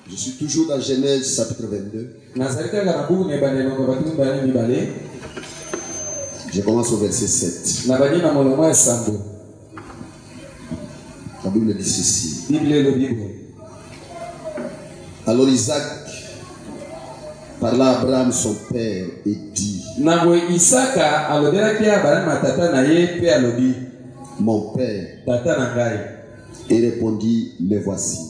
Je suis toujours dans Genèse chapitre 22. Je commence au verset 7. La Bible dit ceci. Alors Isaac parla à Abraham son père et dit: Mon père. Et répondit: Me voici.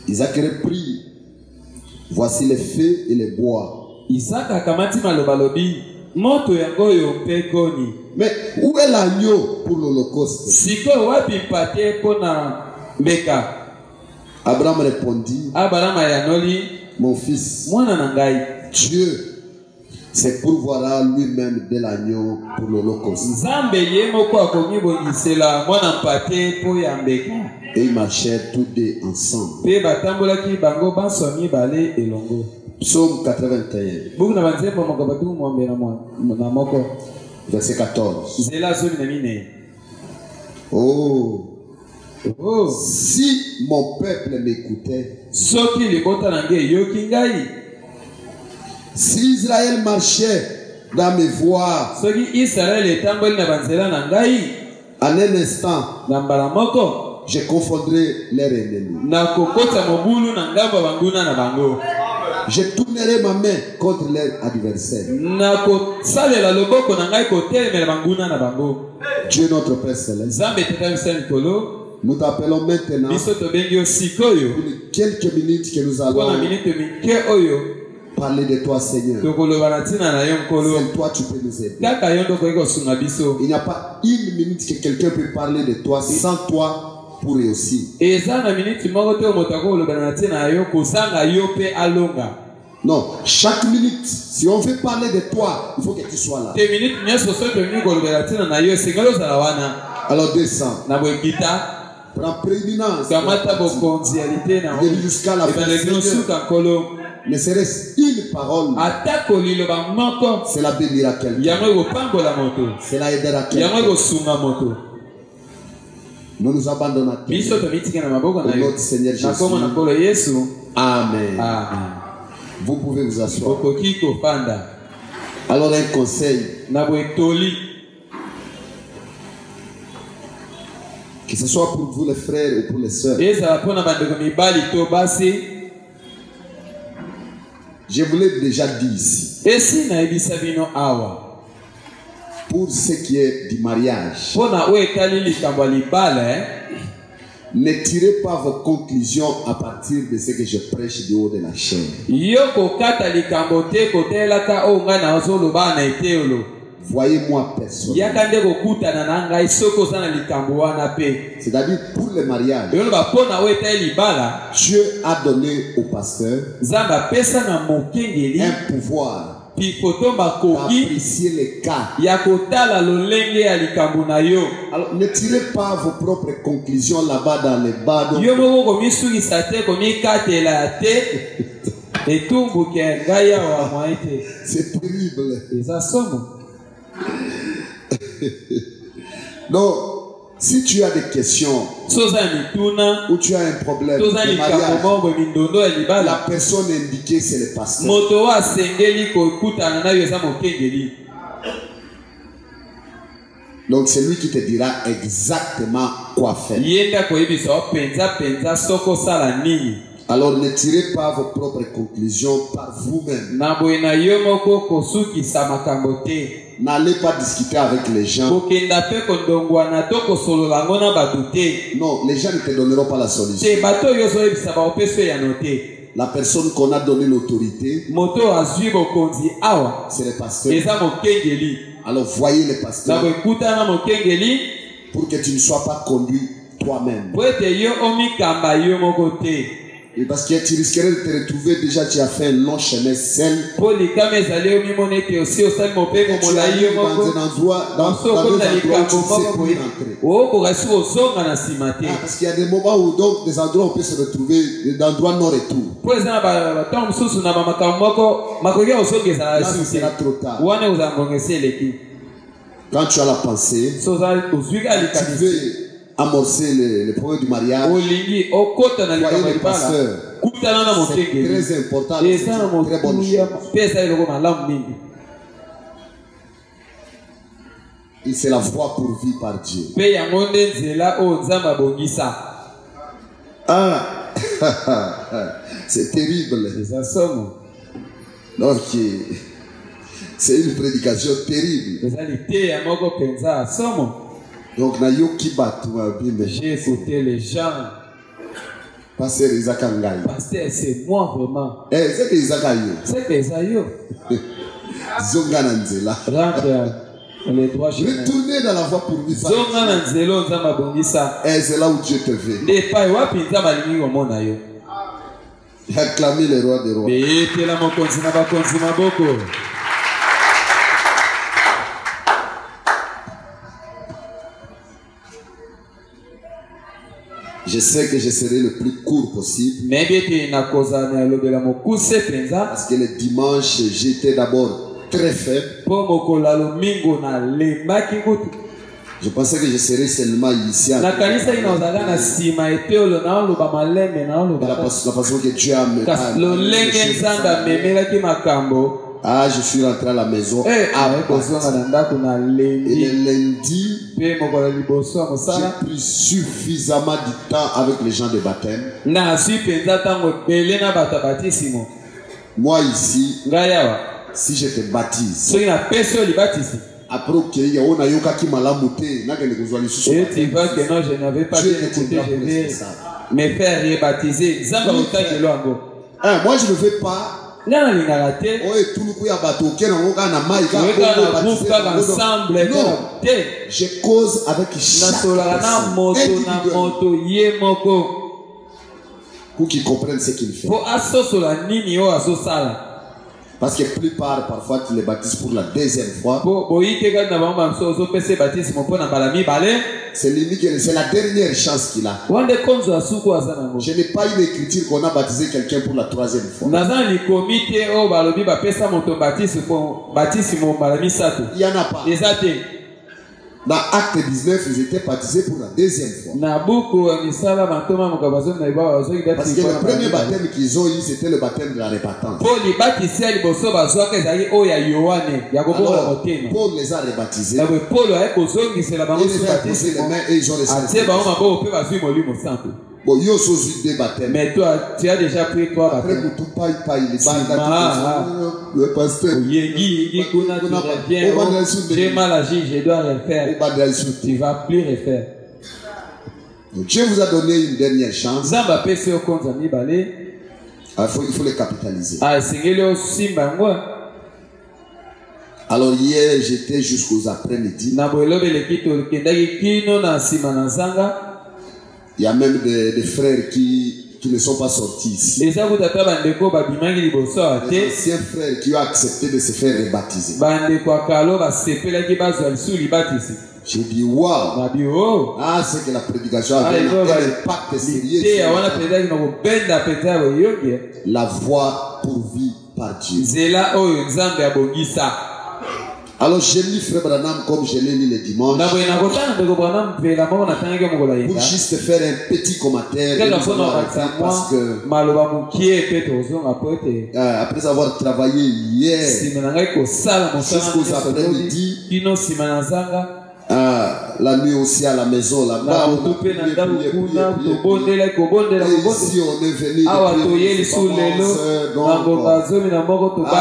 Isaac reprit: Voici les feux et les bois. Mais où est l'agneau pour l'holocauste? Abraham répondit: Mon fils, Dieu c'est pourvoira lui-même de l'agneau pour l'holocauste. Et ils marchèrent tous deux ensemble. Psaume 81. Verset 14. Oh, si mon peuple m'écoutait, si Israël marchait dans mes voies, en un instant, je confondrai leurs ennemis. Je tournerai ma main contre leurs adversaires. Dieu notre Père Céleste, nous t'appelons maintenant pour les quelques minutes que nous allons parler de toi, Seigneur. Seul toi, tu peux nous aider. Il n'y a pas une minute que quelqu'un peut parler de toi sans toi pour réussir. Non, chaque minute, si on veut parler de toi, il faut que tu sois là. Alors descends. Prends prééminence. Jusqu'à la fin. Ne serait-ce une parole, cela bénira quelqu'un. Cela aidera quelqu'un. Nous nous abandonnons à toi. Au nom du Seigneur Jésus. Amen. Vous pouvez vous asseoir. Alors un conseil. Que ce soit pour vous les frères ou pour les sœurs. Je vous l'ai déjà dit ici. Pour ce qui est du mariage, ne tirez pas vos conclusions à partir de ce que je prêche du haut de la chaîne. Voyez-moi personnellement. C'est-à-dire pour le mariage, Dieu a donné au pasteur un pouvoir d'apprécier les cas. Alors ne tirez pas vos propres conclusions là-bas dans les bas. C'est terrible. Donc, si tu as des questions ou tu as un problème de mariage, la personne indiquée c'est le pasteur. Donc c'est lui qui te dira exactement quoi faire. Alors ne tirez pas vos propres conclusions par vous-même. N'allez pas discuter avec les gens. Non, les gens ne te donneront pas la solution. La personne qu'on a donné l'autorité, c'est le pasteur. Alors voyez le pasteur pour que tu ne sois pas conduit toi-même. Et parce que tu risquerais de te retrouver déjà, tu as fait un long chemin seul. Tu arrives dans un endroit, dans un endroit où tu ne sais plus rentrer. Parce qu'il y a des moments où, donc, des endroits où on peut se retrouver, des endroits non retour. Là, ce sera trop tard. Quand tu as la pensée, tu veux amorcer le problème du mariage. Voyez les pasteurs. C'est très important. C'est une très bonne chose. Et c'est la voie pour vivre par Dieu. Ah, c'est terrible. Donc, c'est une prédication terrible. Donc, j'ai écouté les gens. Pasteur Isaac Angaï. Pasteur, c'est moi vraiment. C'est que Isaac Ayo. C'est que Isaïo. Zongananzela. Retournez dans la voie pour vivre. Et c'est là où Dieu te veut. Acclamez le roi des rois. Je sais que je serai le plus court possible. Parce que le dimanche, j'étais d'abord très faible. Je pensais que je serais seulement ici. La façon que Dieu a ah, je suis rentré à la maison. Et le lundi, j'ai pris suffisamment de temps avec les gens de baptême. Moi ici, si je te baptise, après tu vois que non, je n'avais pas bien écouté, je vais me faire rebaptiser. Moi je ne veux pas. Non, je cause avec chaque personne pour qu'ils comprennent ce qu'il fait. Parce que plupart, parfois, tu les baptises pour la deuxième fois. C'est limite, c'est la dernière chance qu'il a. Je n'ai pas une écriture qu'on a baptisé quelqu'un pour la troisième fois. Il n'y en a pas. Dans Acte 19, ils étaient baptisés pour la deuxième fois. Parce que le premier baptême qu'ils ont eu, c'était le baptême de la repentance. Paul les a rebaptisés. Il les a posé les mains et ils ont reçu. Bon, il y a aussi des baptêmes. Mais toi, tu as déjà pris trois baptêmes. Après, le pasteur. J'ai mal agi, je dois refaire. Tu ne vas plus refaire. Dieu vous a donné une dernière chance. Il faut les capitaliser. Alors hier, j'étais jusqu'aux après-midi. Il y a même des frères qui ne sont pas sortis ici. Les anciens frères qui ont accepté de se faire rebaptiser. J'ai dit waouh! Ah, c'est que la prédication avait un impact sérieux. La voie pour vivre par Dieu. Alors je lis Frère Branham comme je l'ai lu le dimanche. Pour juste faire un petit commentaire. Parce que après avoir travaillé hier jusqu'aux après-midi, la nuit aussi à la maison là-bas. Et ici on est venu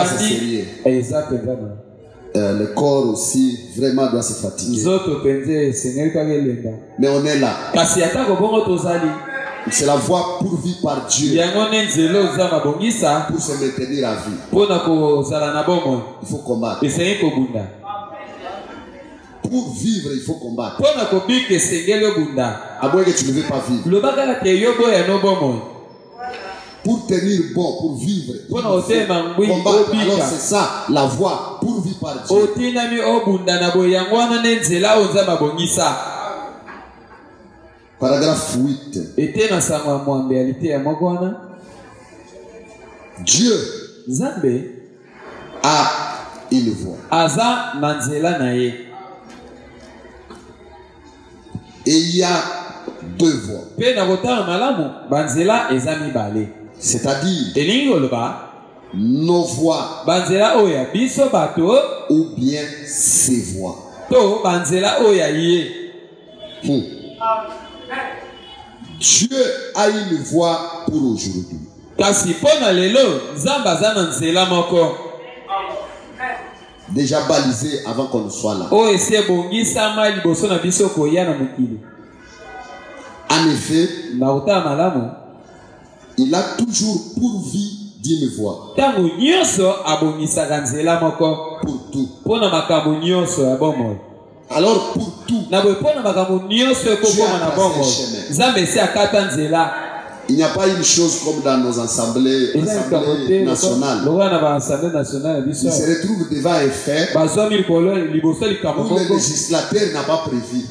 c'est sérieux. Le corps aussi vraiment doit se fatiguer. Mais on est là. C'est la voie pour vivre par Dieu. Pour se maintenir à vie. Il faut combattre. Pour vivre, il faut combattre. À moins que tu ne veux pas vivre. Pour tenir bon, pour vivre, combattre. Alors c'est ça, la voie pour vivre par Dieu. Paragraphe 8. Dieu a une voie. Et il y a 2 voies. C'est-à-dire nos voies ou bien ses voies. Dieu a une voie pour aujourd'hui. Déjà balisé avant qu'on soit là. En effet, il a toujours pourvu d'une voie. Pour tout. Alors pour tout, Dieu a tracé un chemin. Il n'y a pas une chose comme dans nos assemblées nationales. Il se retrouve devant un fait où le législateur n'a pas prévu.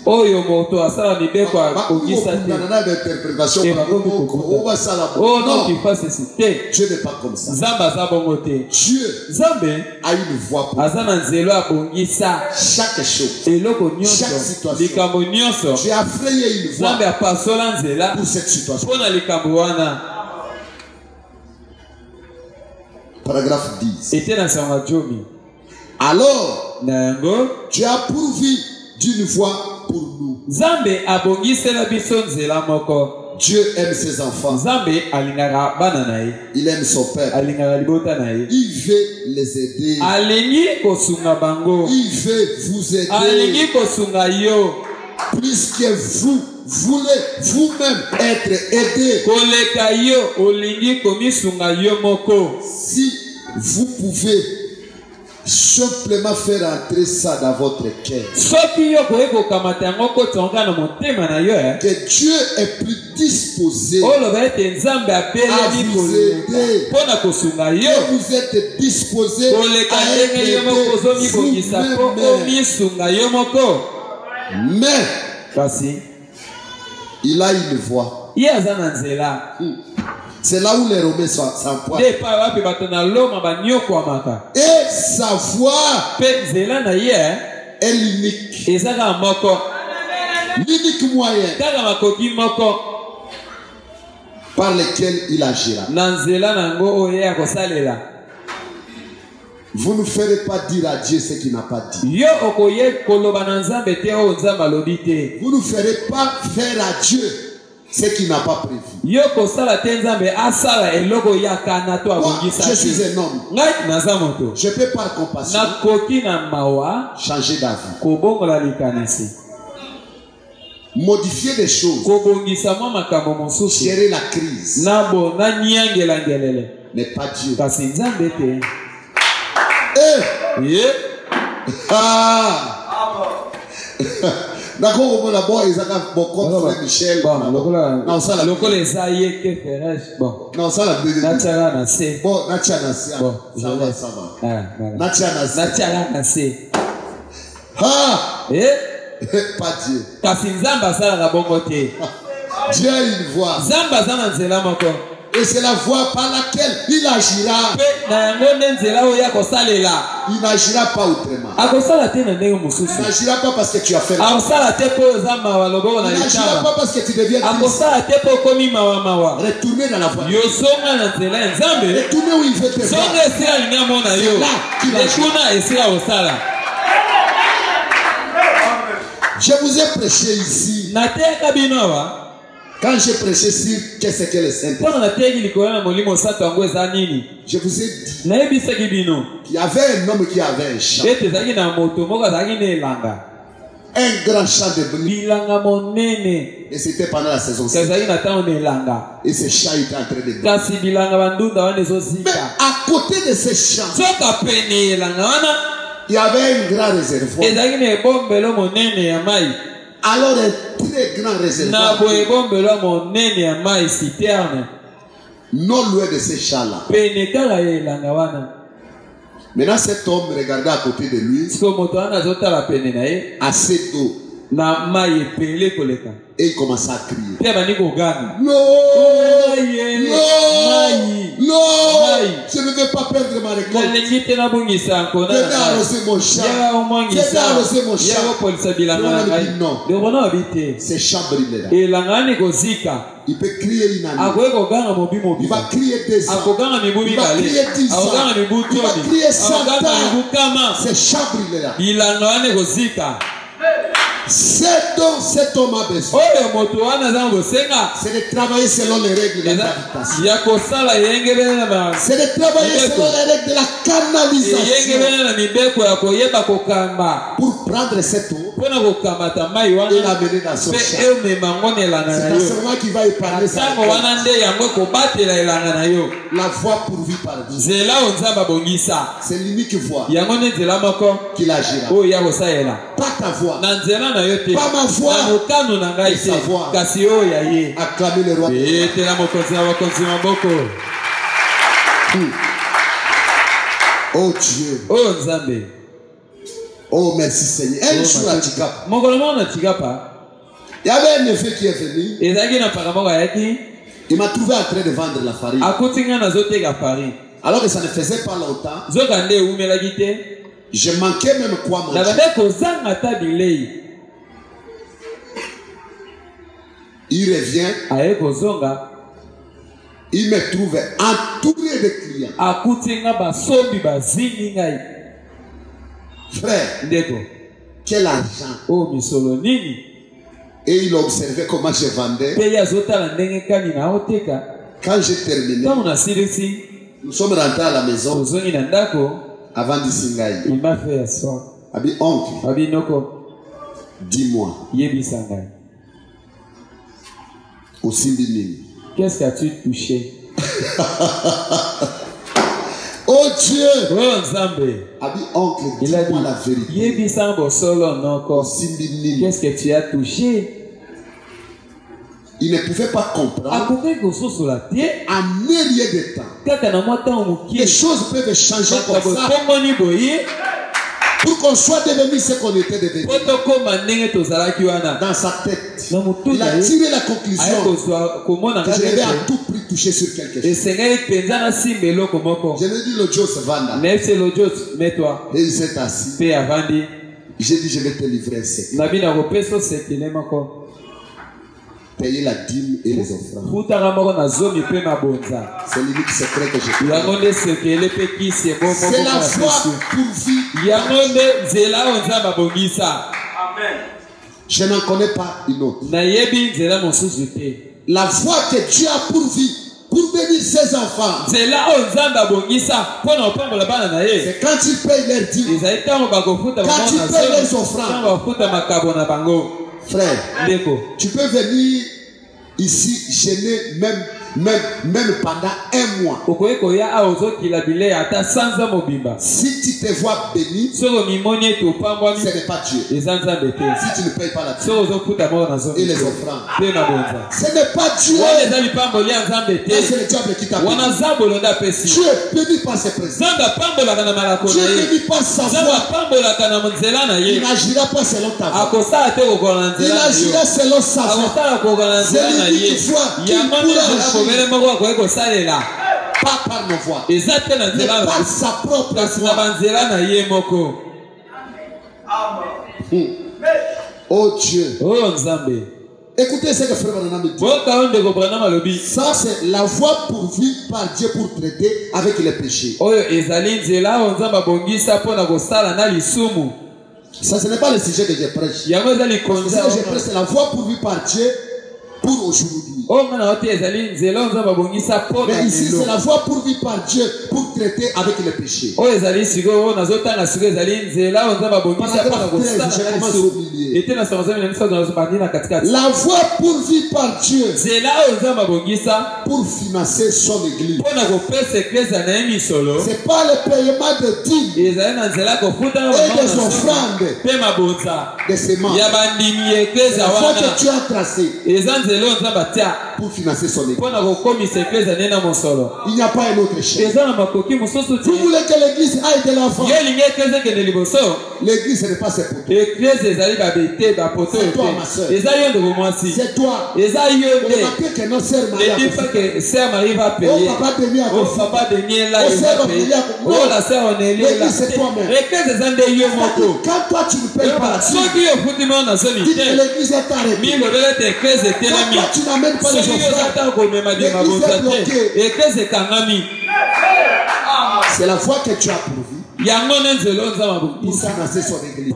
Dieu n'est pas comme ça. Dieu a une voie pour chaque chose, chaque situation. Dieu a frayé une voie pour cette situation. Paragraphe 10. Alors, Dieu a pourvu d'une voie pour nous. Dieu aime ses enfants. Il aime son peuple. Il veut les aider. Il veut vous aider. Puisque vous voulez vous-même être aidé. Si vous pouvez simplement faire entrer ça dans votre cœur, que Dieu est plus disposé à vous aider, que vous êtes disposé à aider vous-même. Mais il a une voie. C'est là où les Romains s'empoignent. Et sa voix est l'unique. L'unique moyen par lequel il agira. Vous ne ferez pas dire à Dieu ce qu'il n'a pas dit. Vous ne ferez pas faire à Dieu ce qu'il n'a pas prévu. Moi, je suis un homme. Je peux par compassion changer d'avis, modifier des choses, gérer la crise, mais pas Dieu. D'accord, on a bon, ils ont bon frère Michel. Non, ça la non, ça la bon, ça va. Pas Dieu. Dieu a une voix. Et c'est la voie par laquelle il agira. Il n'agira pas autrement. Il n'agira pas parce que tu as fait la voie. Il n'agira pas parce que tu deviens triste. Retournez dans la voie. Retournez où il veut te voir. C'est là qu'il agira. Je vous ai prêché ici. Quand j'ai prêché sur qu'est-ce que le Saint-Esprit, je vous ai dit qu'il y avait un homme qui avait un champ. Un grand champ de blé. Et c'était pendant la saison. Et ce champ était en train de grandir. Mais à côté de ce champ, il y avait un grand réservoir. Alors un très grand réservoir non loin de ces champs-là. Maintenant cet homme regardait à côté de lui assez d'eau. Na mai pelé koleka. Et il commença à crier. Pia bani ko gami. Non, Non, je ne vais pas perdre ma récolte. Nalengite na bungisa nkona. Viens arroser mon champ. Viens arroser mon champ. Ya polisa bilanga ngai. Non. De bona habité. C'est champ brûlé là. Et langani ko zika. Il peut crier une année. Akweko ganga mobi mobi. Il va crier 2 ans. Akoganga mibubi Il va bale. crier 10 ans. Akoganga mibubi. Il va crier 100 ans. C'est champ brûlé là. Bilangani ko zika. C'est donc cet homme a besoin. C'est de travailler selon les règles de la gravitation. C'est de travailler selon les règles de la canalisation. Pour prendre cette eau et l'amener dans son champ. C'est dans ce moment qu'il va épargner sa la voie pourvue par Dieu. C'est l'unique voie qu'il agira. Pas ta voix. Pas ma voix. Et sa voix. Acclamez le roi. Oh Dieu. Oh Nzambe. Oh merci Seigneur. Un jour à Chikapa, il y avait un effet qui est venu. Il m'a trouvé en train de vendre la farine. Alors que ça ne faisait pas longtemps. Je manquais même quoi manger. Il revient. Il me trouve entouré de clients. Frère, quel argent. Et il observait comment je vendais. Quand j'ai terminé, nous sommes rentrés à la maison. Avant d'Isingaï. Il m'a fait asseoir. Abi oncle. Abi noko. Dis-moi. Yebi Sangai. Au Simbinini. Qu'est-ce qu'as-tu touché? Oh Dieu. Oh Nzambe. Abi oncle, dis-moi la vérité. Yebi Sango solo noko. Au Simbinini. Qu'est-ce que tu as touché? Il ne pouvait pas comprendre. En rien de temps. Les choses peuvent changer comme ça. Pour qu'on soit devenu ce qu'on était devenu. Dans sa tête, il a tiré la conclusion que je devais à tout prix toucher sur quelque chose. Je lui ai dit, l'audio se vanda. Et il s'est assis. J'ai dit, je vais te livrer un secret. Payer la dîme et les offrandes. C'est l'unique secret que j'ai. C'est la foi pour vivre. Je n'en connais pas une autre. La foi que Dieu a pour vie, pour bénir ses enfants. C'est quand il paye leur dîme. Quand il paye les offrandes. Frère, tu peux venir ici gêner même pendant un mois. Si tu te vois béni, ce n'est pas Dieu. Si tu ne payes pas la dîme et les offrandes, ce n'est pas Dieu. C'est le diable qui t'a béni. Dieu est béni par ses présents. Dieu est béni par sa voix. Il n'agira pas selon ta voix. Il agira selon sa voix. C'est l'unique voix qui pourra agir. Pas par nos voix, mais par sa propre voix. Oh Dieu. Oh Nzambe. Écoutez ce que Frère Branham dit. Ça c'est la voie pourvue par Dieu pour traiter avec les péchés. Ça ce n'est pas le sujet que je prêche. Le sujet que je prêche c'est la voie pourvue par Dieu pour aujourd'hui. Mais ici c'est la voie pourvue par Dieu pour traiter avec les péchés. La voie pourvue par Dieu pour financer son église. C'est pas le paiement de dîmes et des offrandes de semences. C'est la voie que tu as tracée. pour financer son église. Il n'y a pas un autre chef. Vous voulez que l'église aille de l'enfant. L'église, ce n'est pas ses poteaux. C'est toi, ma soeur. C'est toi. Le matin que notre sœur Marie va payer. Oh, papa Denis a l'église, c'est toi-même. Quand toi, tu ne payes pas, dis que l'église est arrêtée. Quand toi, tu n'amènes pas les offrandes, l'église est bloquée. C'est la foi que tu as pourvue pour financer son église.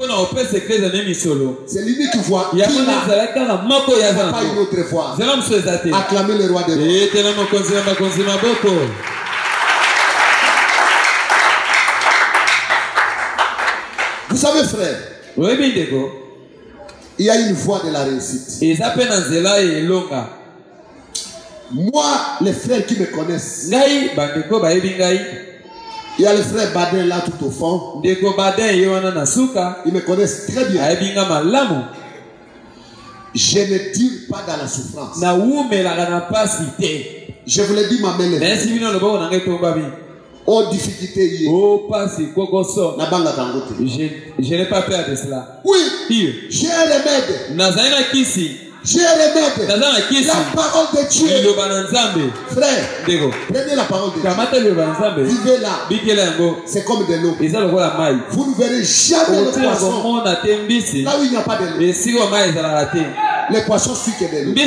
C'est l'unique voie. Il n'y a pas une autre voie. Acclamez le roi des rois. Vous savez, frère, il y a une voie de la réussite. Moi, les frères qui me connaissent, il y a le frère Badin là tout au fond. Ils me connaissent très bien. Je ne tire pas dans la souffrance. Je vous l'ai dit, ma mère. Oh, difficulté. Je n'ai pas peur de cela. Oui, j'ai un remède. J'ai un remède. La parole de Dieu. Frère, prenez la parole de Dieu. Vivez là. C'est comme de l'eau. Vous ne verrez jamais le poisson là où il n'y a pas de l'eau. Les poissons suivent que de l'eau. Je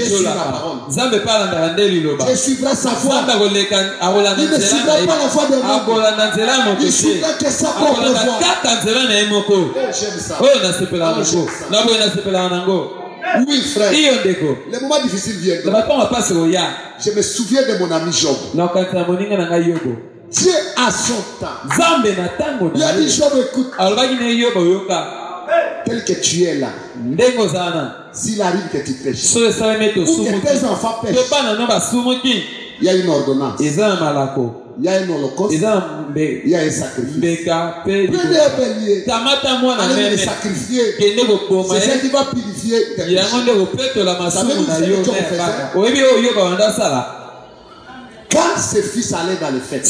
suis la parole. Je suivrai sa voix. Il ne suivra pas la voix de l'homme. Il suivra que sa propre voix. J'aime ça. Oui, frère. Les moments difficiles viennent. Je me souviens de mon ami Job. Dieu a son temps. Il a dit Job, écoute. Tel que tu es là, s'il arrive que tu pêches, ou que tes enfants pêchent, il y a une ordonnance. Il y a un holocauste. Il y a un sacrifice. Prenez un bélier. Allez le sacrifier. C'est ce qui va purifier tes péchés. Savez-vous ce que Job faisait? Quand ses fils allaient dans les fêtes,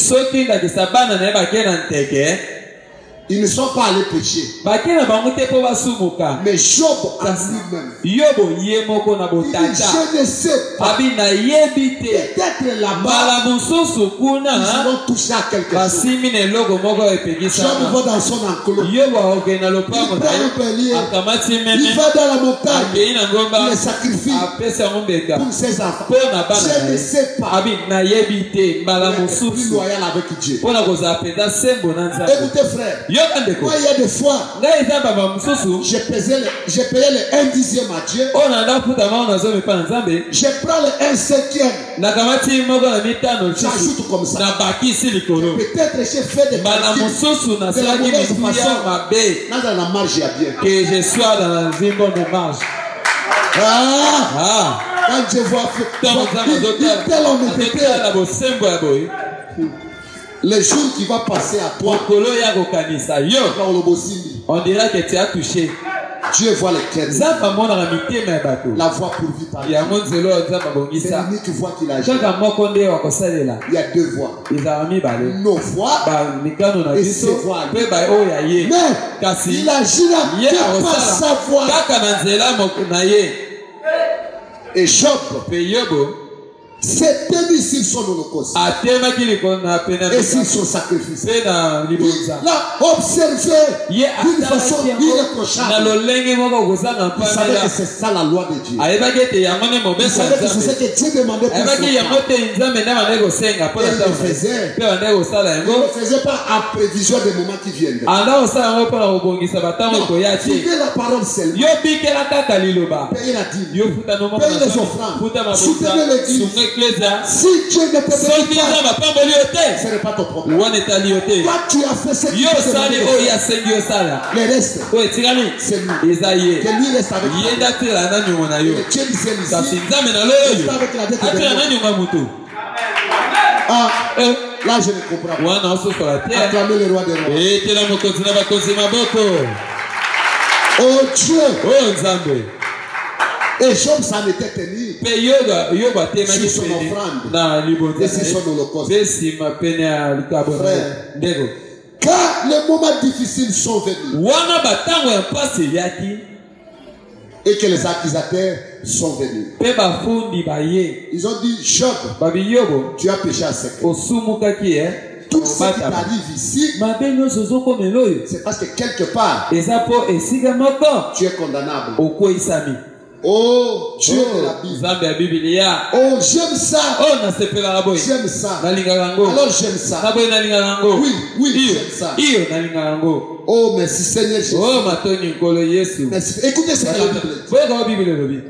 ils ne sont pas allés pécher. Mais Job a lui-même. Il dit, je ne sais pas. Peut-être là-bas, ils vont toucher à quelque chose. Job va dans son enclos. Il prend un bélier. Il va dans la montagne. Il le sacrifie pour ses enfants. Je ne sais pas. Il est plus loyal avec Dieu. Écoutez, frère. Moi, il y a des fois, je payais le 1/10 à Dieu. Je prends le 1/5. J'ajoute comme ça. Peut-être j'ai fait des calculs de la mauvaise façon. Dans la marge, il y a bien. Que je sois dans une bonne marge. Quand je vois le jour qui va passer à toi, on dira que tu as touché. Dieu voit les cœurs. La voix pourvue par Dieu. C'est l'unique voix qu'il a jouée. Il y a deux voix. Nos voix et ses voix. Mais il agira que par sa voix. Et Job s'est tenu sur son holocauste et sur son sacrifice. Il a observé d'une façon irréprochable. Il savait que c'est ça la loi de Dieu. Il savait que c'est ce que Dieu demandait pour son temps. Il le faisait. Il ne le faisait pas en prévision des moments qui viendront. Suivez la parole seulement. Payez la dîme. Payez les offrandes. Soutenez l'église. Si Dieu ne te bénit pas, ce n'est pas ton problème. Toi, tu as fait ce que tu as fait. Le reste, c'est lui. Que lui reste avec toi. Dieu disait ici, reste avec la dette de Dieu. Là, je ne comprends pas. Acclamez le roi des rois. Oh Dieu. Et Job s'en était tenu sur son offrande et sur son holocauste. Frère, quand les moments difficiles sont venus et que les accusateurs sont venus, ils ont dit, Job, tu as péché à secret. Tout ce qui t'arrive ici, c'est parce que quelque part, tu es condamnable. Oh, Dieu de la Bible. Oh, j'aime ça. J'aime ça. Alors j'aime ça. Oui, oui, j'aime ça. Oh, merci Seigneur Jésus. Merci. Écoutez ce que la Bible dit.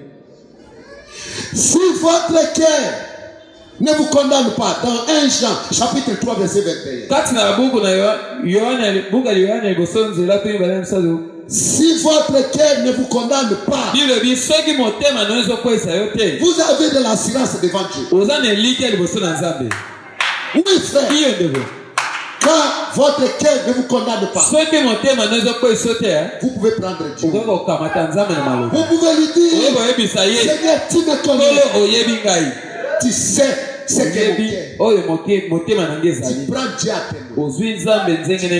Si votre cœur ne vous condamne pas, dans 1 Jean, chapitre 3, verset 21. Si votre cœur ne vous condamne pas, vous avez de l'assurance devant Dieu. Oui, frère. Quand votre cœur ne vous condamne pas, vous pouvez prendre Dieu. Vous pouvez lui dire, Seigneur, tu me connais. Tu sais ce que mon cœur. Tu prends Dieu à témoin. Tu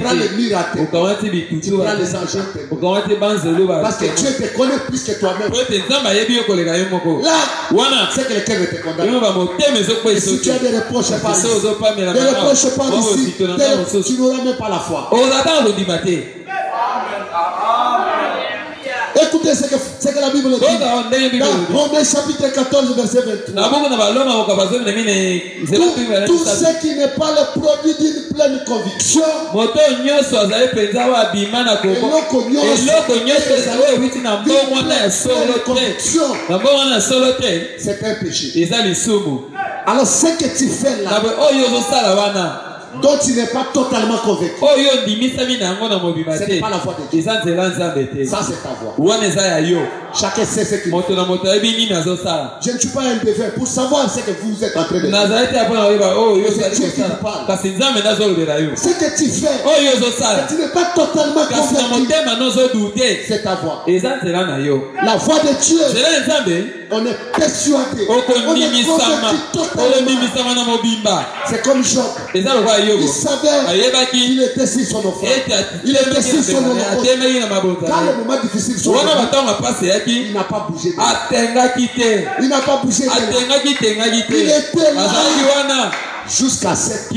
prends les murs à témoin. Tu prends les anges à témoin. Parce que Dieu te connaît plus que toi-même. Là, c'est que le cœur ne te condamne. Et si tu as des reproches par ici, tu n'auras même pas la foi. Écoutez ce que la Bible dit. Dans Romains chapitre 14, verset 23. Tout ce qui n'est pas le produit d'une pleine conviction, c'est un péché. Alors ce que tu fais là, dont tu n'es pas totalement convaincu, c'est pas la voix de Dieu. Ça c'est ta voix. Chacun sait ce qu'il fait. Je ne suis pas un dévin pour savoir ce que vous êtes en train de faire. C'est Dieu qui vous parle. Ce que tu fais, tu n'es pas totalement convaincu, c'est ta voix. La voix de Dieu, on est persuadé, on est convaincu totalement. C'est comme Job. Il savait qu'il était sur son offrande. Il était sur son holocauste. Quand le moment difficile sont venus, il n'a pas bougé. Il n'a pas bougé. Il était là jusqu'à ce que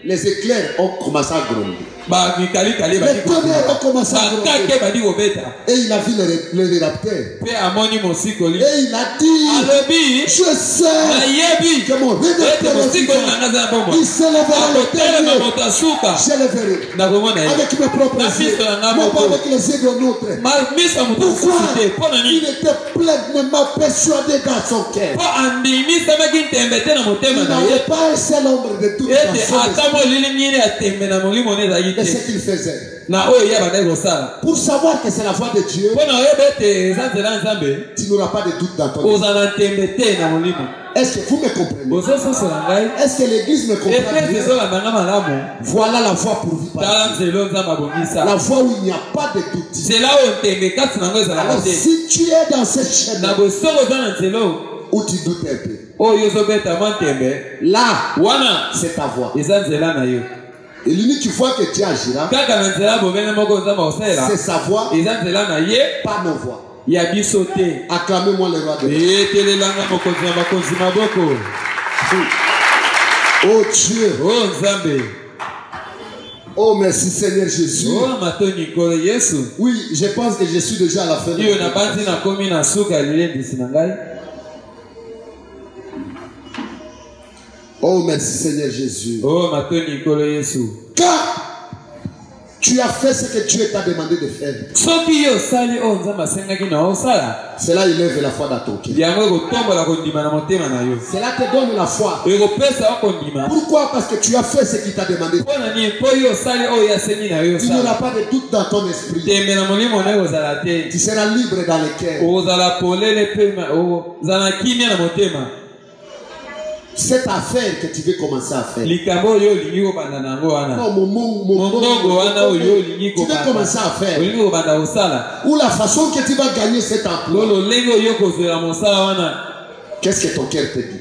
les éclairs ont commencé à gronder. Les tonnerres ont commencé à gronder. Et il a vu le rapteur. Et il a dit, je sais que mon rédempteur est vivant. Il s'élèvera le dernier. Je le verrai avec mes propres yeux, non pas avec les yeux d'un autre. Pourquoi? Il était pleinement persuadé dans son cœur. Il n'avait pas un seul ombre de doute dans son esprit. Et ce qu'il faisait, pour savoir que c'est la voix de Dieu, tu n'auras pas de doute dans ton esprit. Est-ce que vous me comprenez? Est-ce que l'église me comprend? Voilà la voie pour vous. La voie où il n'y a pas de doute. Alors si tu es dans cette chaîne où tu doutes un peu, là, c'est ta voix. Et l'unique fois que Dieu agira, c'est sa voix, pas nos voix. Acclamez-moi le roi de Dieu. Oh Dieu. Oh merci Seigneur Jésus. Oui, je pense que je suis déjà à la fin. Oh merci Seigneur Jésus. Quand tu as fait ce que Dieu t'a demandé de faire, cela élève la foi dans ton cœur. Cela te donne la foi. Pourquoi? Parce que tu as fait ce qu'il t'a demandé. Tu n'auras pas de doute dans ton esprit. Tu seras libre dans le cœur. cette affaire que tu veux commencer à faire. Non, tu veux commencer à faire. Ou la façon que tu vas gagner cet emploi. Qu'est-ce que ton cœur te dit?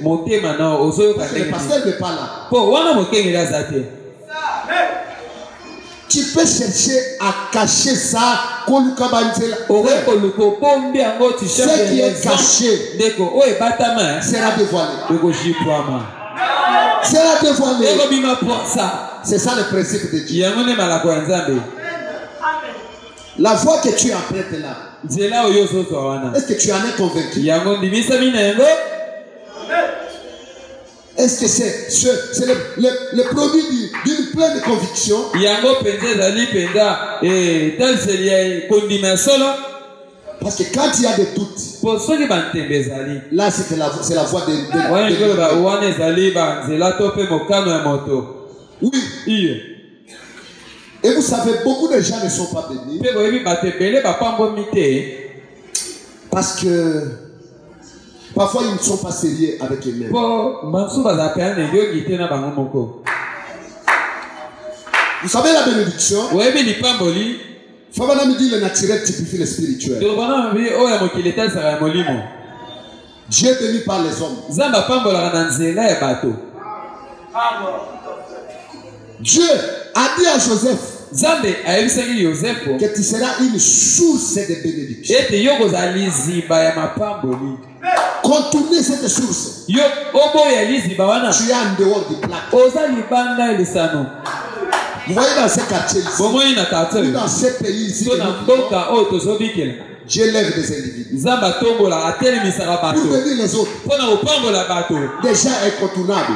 Parce que le pasteur n'est pas là. Tu peux chercher à cacher ça. Ce qui est caché sera dévoilé. Sera dévoilé. C'est ça le principe de Dieu. La voix que tu apprêtes là, est-ce que tu en es convaincu? Est-ce que c'est le produit d'une pleine conviction? Parce que quand il y a des doutes, là c'est la voix de oui. Et vous savez, beaucoup de gens ne sont pas bénis parce que parfois ils ne sont pas sérieux avec eux-mêmes. Vous savez la bénédiction? Fabana me dit le naturel typifie le spirituel. Dieu béni par les hommes. Dieu a dit à Joseph que tu seras une source de bénédiction. Contourner cette source. Tu es en dehors du plaque. Vous voyez dans ce quartier ici, dans ce pays ici, Dieu lève des individus pour bénir les autres. Déjà incontournable.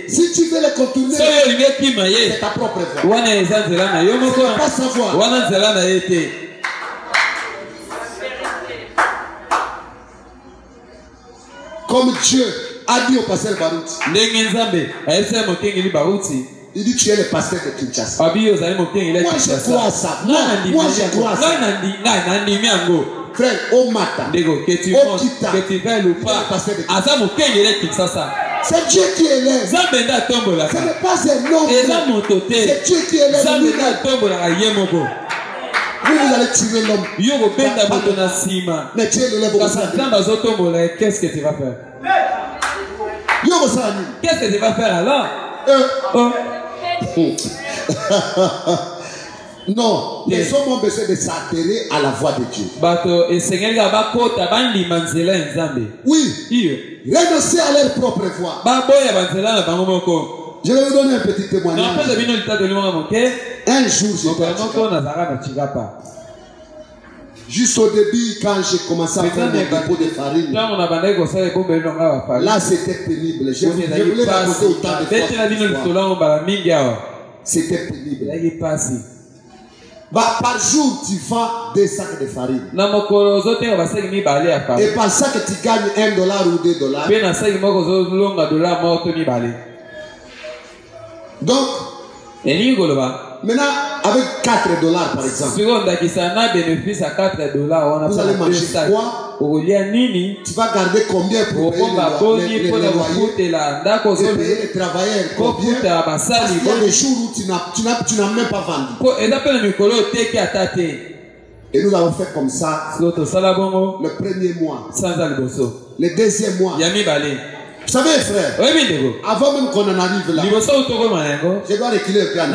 Si tu veux les contourner, c'est ta propre voix. Tu ne peux pas savoir. Comme Dieu a dit au pasteur Barouti, il dit tu es le pasteur de Kinshasa. Moi je crois à ça. Moi je crois à ça. Frère, au matin, au kita, c'est Dieu qui élève. Ce n'est pas un homme. C'est Dieu qui élève. Vous allez tuer l'homme. Mais Dieu l'élève au qu'est-ce que tu vas faire? Qu'est-ce que tu vas faire alors? Non, les hommes ont besoin de s'atterrir à la voix de Dieu. Oui, renoncer à leur propre voix. Je vais vous donner un petit témoignage. Un jour, juste au début, quand j'ai commencé à faire mon dépôt de farine, là c'était pénible. Je voulais raconter autant de fois. C'était pénible. Par jour, tu vends 2 sacs de farine. Et par ça que tu gagnes $1 ou $2. Donc, maintenant, avec $4 par exemple, vous allez manger quoi? Tu vas garder combien pour payer les travailleurs? Combien? Parce qu'il y a des jours où tu n'as même pas vendu. Et nous avons fait comme ça le premier mois, le deuxième mois. Vous savez, frère, avant même qu'on en arrive là, je dois reculer un plan.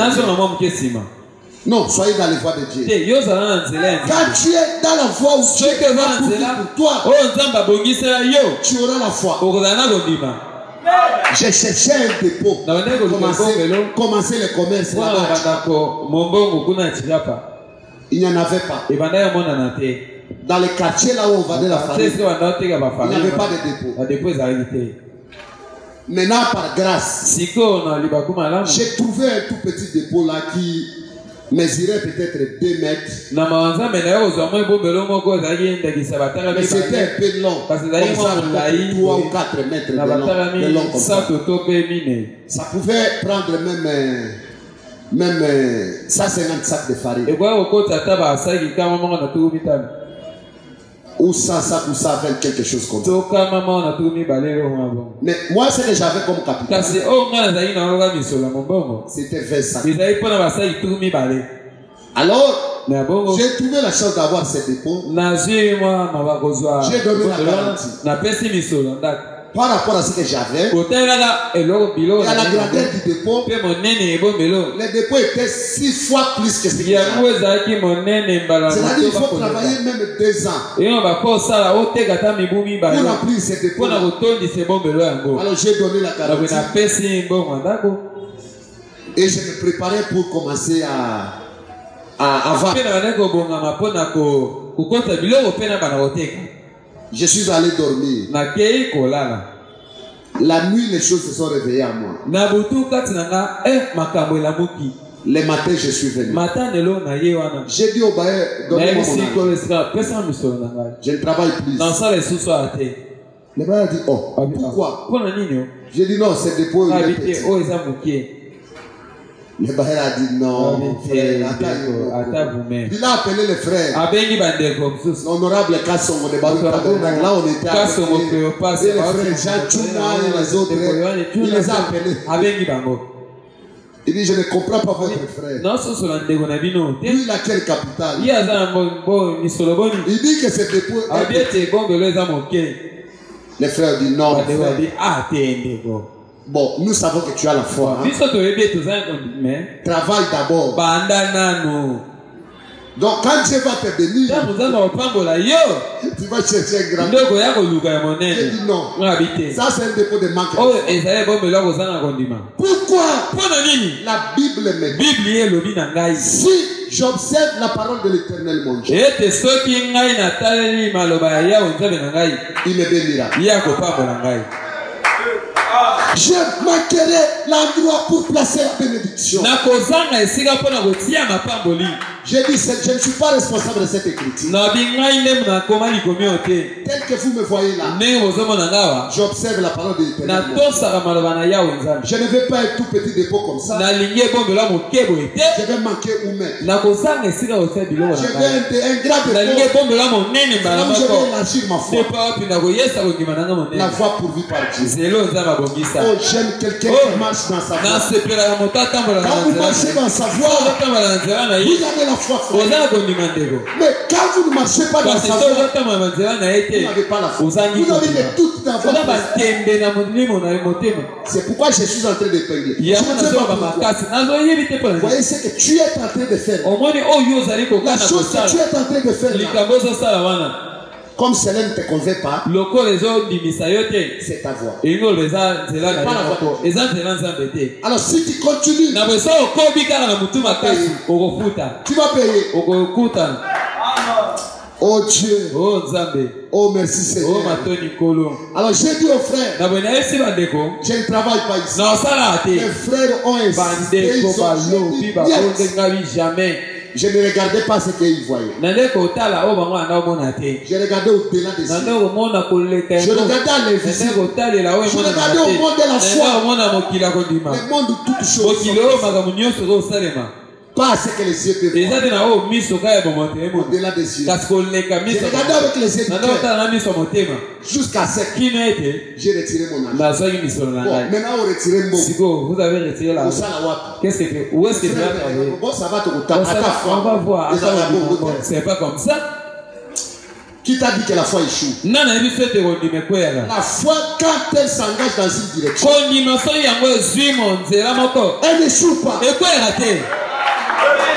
Non, soyez dans les voies de Dieu. Quand tu es dans la voie où Dieu va pour toi, tu auras la foi. J'ai cherché un dépôt, commencer le commerce là-bas. Il n'y en avait pas. Dans les quartiers là où on vendait la farine, il n'y avait pas de dépôt. Maintenant, par grâce, j'ai trouvé un tout petit dépôt là qui mesurait peut-être 2 mètres. Mais c'était un peu long. Comme ça, 3 ou 4 mètres de long comme ça. Ça pouvait prendre même 150 sacs de farine. Ou ça avec quelque chose comme ça. Mais moi, ce que j'avais comme capital, c'était 20 sacs. Alors, j'ai trouvé la chance d'avoir ces dépôts. J'ai donné la garantie. Par rapport à ce que j'avais, et à la grandeur du dépôt, les dépôts étaient 6 fois plus que ce que j'avais. C'est-à-dire qu'il faut travailler même 2 ans pour remplir ces dépôts. Alors j'ai donné la garantie et je me préparais pour commencer à vendre. Je suis allé dormir. La nuit, les choses se sont réveillées à moi. Les matins, je suis venu. J'ai dit au bailleur, donnez-moi mon argent. Je ne travaille plus. Le bailleur a dit, oh, pourquoi? J'ai dit non, c'est dépôt. Le bailleur a dit non, mon frère, attends vous-même. Il a appelé les frères. L'honorable Kassongo de Baruch. Là, on était appelés. Et les frères Jean Tchouna et les autres, il les a appelés. Il dit, je ne comprends pas votre frère. Lui, il a quel capital? Il dit que c'est dépôt. Les frères disent non. Bon, nous savons que tu as la foi. Hein? Travaille d'abord. Donc, quand Dieu va te bénir, tu vas chercher un grand. Il dit non. Ça, c'est un dépôt de manque. Pourquoi? La Bible me dit. Si j'observe la parole de l'Éternel, mon Dieu, il me bénira. Je manquerai l'endroit pour placer la bénédiction. J'ai dit, je ne suis pas responsable de cette écriture. Tel que vous me voyez là, j'observe la parole de l'Éternel. Je ne vais pas être tout petit dépôt comme ça. Je vais manquer où même. Je vais être un grand dépôt. Là où je vais élargir ma foi. La foi pourvue par Dieu. Oh, j'aime quelqu'un qui marche dans sa voie. Quand vous marchez dans sa voie, vous avez la foi. Mais quand vous ne marchez pas dans sa voie, vous n'avez pas la foi. Vous avez de toute la foi. C'est pourquoi je suis en train de t'aider. Vous voyez ce que tu es en train de faire. La chose que tu es en train de faire là. Comme cela ne te convient pas, c'est ta voix. C'est pas la voix. Alors si tu continues, tu vas payer. Oh Dieu. Oh merci Seigneur. Alors j'ai dit aux frères, je ne travaille pas ici. Les frères ont insisté. Je ne regardais pas ce qu'ils voyaient. Je regardais au-delà des cieux. Je regardais à l'invisible. Je regardais au monde de la foi. Le monde de toutes choses. Pas ce que les yeux peuvent voir. Au-delà des cieux. Je regardais avec les yeux du cœur. Jusqu'à ce que j'ai retiré mon argent. Bon, maintenant on retire mon. Vous avez retiré l'argent. Qu'est-ce que où est-ce que tu vas travailler? Bon, ça va te coûter. On va voir. C'est pas comme ça. Qui t'a dit que la foi échoue? La foi, quand elle s'engage dans une direction, elle n'échoue pas.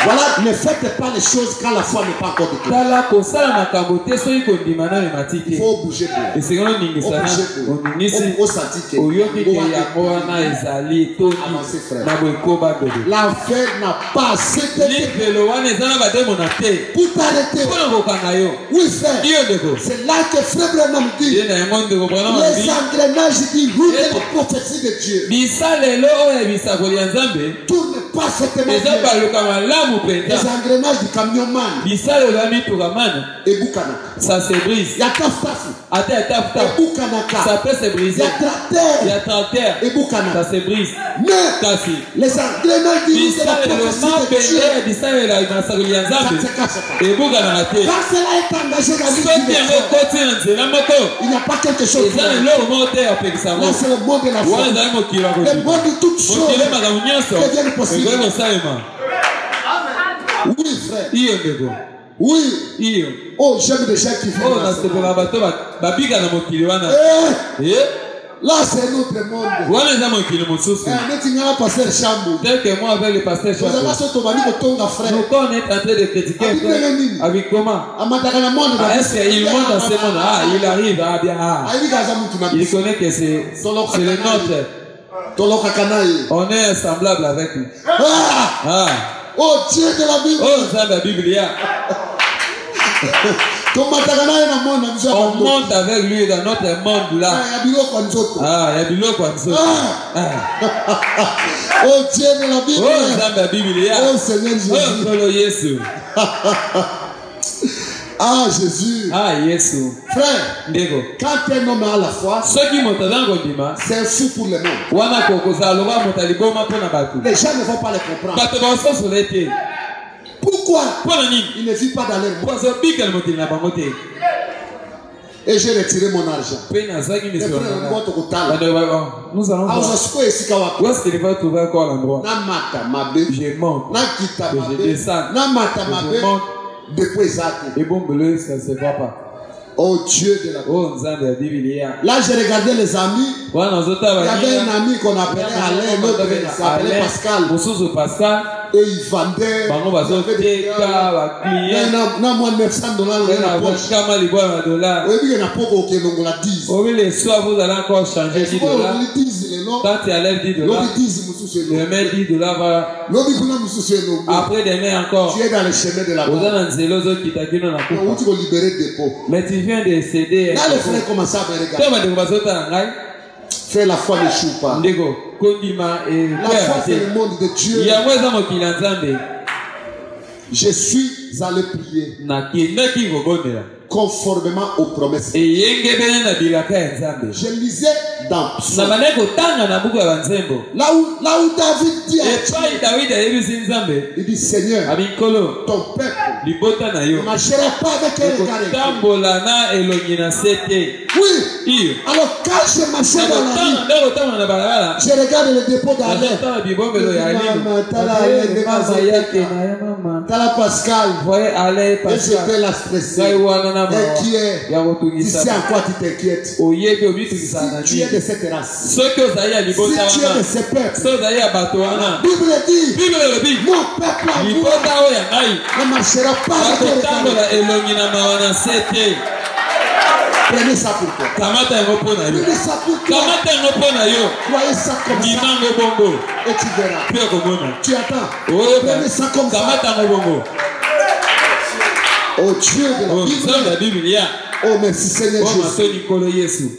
Voilà, ne faites pas les choses quand la foi n'est pas encore déclarée. Il faut bouger pour. Au sentir que avancer, frère. L'enfer n'a pas assez pour t'arrêter. Oui, frère. C'est là que frère Branham dit les engrenages qui roulent la prophétie de Dieu tournent parfaitement bien. Les engrenages du camion man. Et Boukana. Ça se brise. Il y a taf. Et Boukanaka. Ça peut se briser. Il y a tracteur. Et Boukana. Ça se brise. Mais les engrenages du de la prophétie de Dieu. Ça ne se cache pas. Et Boukana. Quand cela est engagé dans l'univers, il n'y a pas quelque chose. Là, c'est le monde de la foi. Le monde de toutes choses deviennent possibles. Oui, frère. Oui. Oh, j'aime des gens qui font là, c'est notre monde. Tel que moi avec le pasteur Chambou. Nous on est en train de critiquer avec comment? Est-ce qu'il monte dans ce monde? Il arrive à bien. Il connaît que c'est le nôtre. On est semblable avec lui. Oh, Dieu de la Bible. Oh, ça la Bible. On monte avec lui dans notre monde là. Il y a du lot comme ça. Oh, Dieu de la Bible. Oh, ça la Bible. Oh, Seigneur Jésus. Ah, Jésus. Jésus. Frère, quand un homme a la foi, c'est un fou pour le monde. Les gens ne vont pas les comprendre. Pourquoi il ne vit pas dans leur monde? Et j'ai retiré mon argent. Nous allons voir. Où est-ce qu'il va trouver encore l'endroit? Je monte. Je descends. Je monte. Et bon, ça ne se voit pas. Oh Dieu de la Bible. Là, j'ai regardé les amis. Il y avait un ami qu'on appelait Alain, l'autre s'appelait Pascal. Et il vendait. Il y avait les soirs, vous allez encore changer 10 $. Quand tu enlèves 10 $, le mets 10 $. Après demain encore. Tu es dans le chemin de la mort. Mais tu viens de céder. Là, les frères commencent à me regarder. Fais la foi ne choue pas. La foi, c'est le monde de Dieu. Je suis allé prier conformément aux promesses. Je lisais dans Psaume. Là où David dit à Dieu, il dit Seigneur, ton peuple ne marchera pas avec un regard. Oui. Alors quand je marchais dans la rue, je regarde le dépôt d'Alain. T'as la Pascal. Et j'étais là stressé. Inquiet. Tu sais en quoi tu t'inquiètes? Si tu es de cette race, si tu es de ce peuple, la Bible dit mon peuple ne marchera pas avec prenez ça pour toi. Prenez ça pour toi. Croyez ça comme ça. Et tu verras. Tu attends. Prenez ça comme ça. Oh Dieu de la Bible. Oh merci Seigneur Jésus.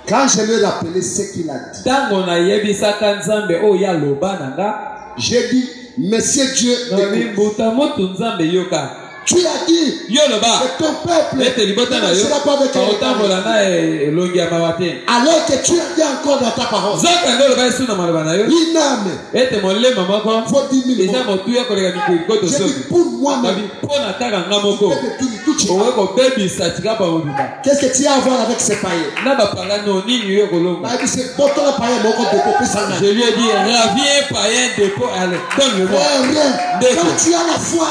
Quand je lui ai rappelé ce qu'il a dit, j'ai dit, Monsieur Dieu, tu as dit que ton peuple ne sera pas avec alors que tu as dit encore dans ta parole. Une âme vaut 10 000 francs. J'ai dit pour moi-même. Qu'est-ce que tu as à voir avec ces païens? Je lui ai dit, reviens païen dépôt, allez, donne-le-moi. Quand tu as la foi,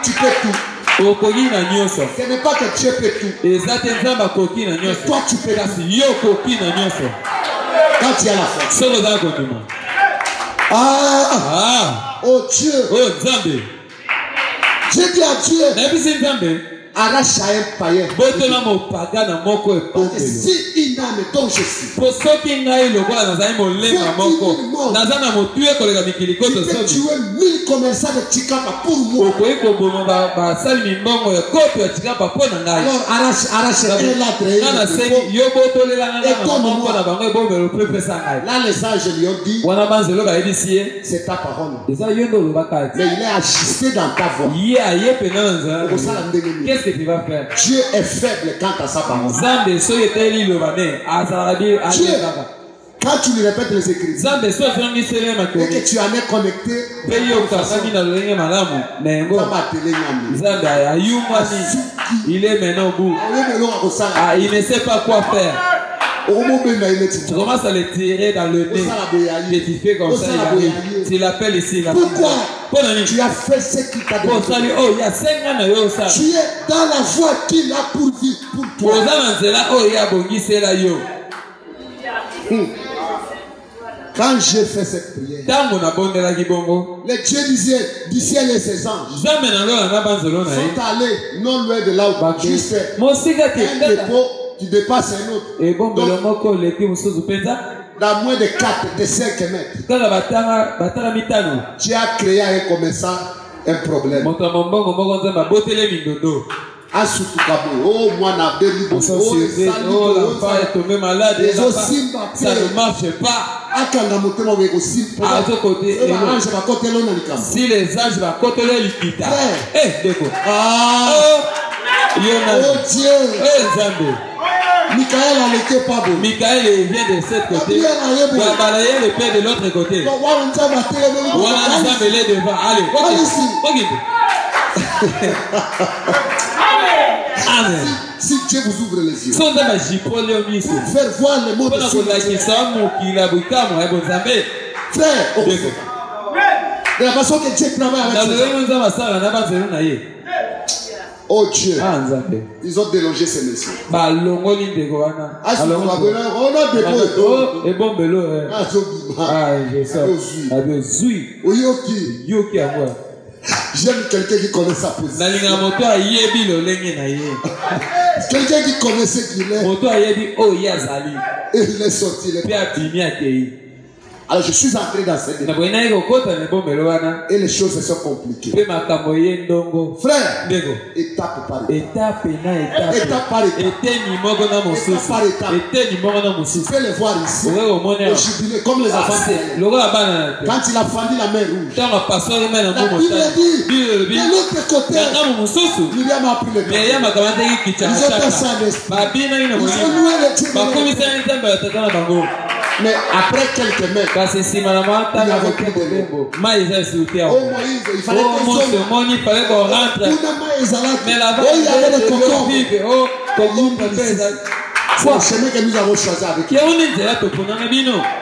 tu peux tout. Ce n'est pas que tu peux tout. Et toi tu peux tout. Quand tu as la foi. Oh Dieu. J'ai dit à Dieu, arrache à un païen. Si une âme dont je suis, veut tuer 1000 commerçants de Tchikapa pour moi. Alors arrache un lâtre. Là les anges lui ont dit, c'est ta parole. Mais il est ajusté dans ta voix. Qu'est-ce que tu vas faire? Dieu est faible quant à sa parole. Dieu, quand tu lui répètes les Écritures et que tu en es connecté, il est maintenant au bout. Il ne sait pas quoi faire. Tu commences à le tirer dans le nez. Et tu fais comme ça, il arrive. Tu l'appelles ici. Pourquoi? Tu as fait ce qu'il t'a demandé. Tu es dans la voie qu'il a pour vivre pour toi. Quand j'ai fait cette prière, les dieux disaient du ciel et ses anges sont allés non loin de là où juste un dépôt qui dépasse un autre. Dans moins de 4, de 5 mètres. Tu as créé un commerçant un problème. Oh, moi, ça ne marche pas. Si les anges vont côté les quitter. Oh Dieu. Michael n'était pas beau. Michael vient de cette côté. Gabriel le père de l'autre côté. Allez, Amen. Si Dieu vous ouvre les yeux pour faire voir les mots de Dieu. Frère, de la façon que Dieu travaille avec oh Dieu, ils ont délogé ces messieurs. J'aime quelqu'un qui connaît sa position. Quelqu'un qui connaît ce qu'il est. Et il est sorti. Alors je suis entré dans cette étape. Et les choses se sont compliquées. Frère, étape par étape. Étape par étape. Tu peux les voir ici. Au jubilé, comme les enfants. Quand il a fendu la mer rouge. La Bible dit, de l'autre côté, Myriam a pris le camp. Ils ont fait ça en esprit. Ils ont loué le Dieu de l'esprit. Mais après quelques mètres, il n'y avait plus de l'eau. Oh Moïse, il fallait qu'on rentre. Mais là-bas, il y avait le concombre. C'est un chemin que nous avons choisi avec lui.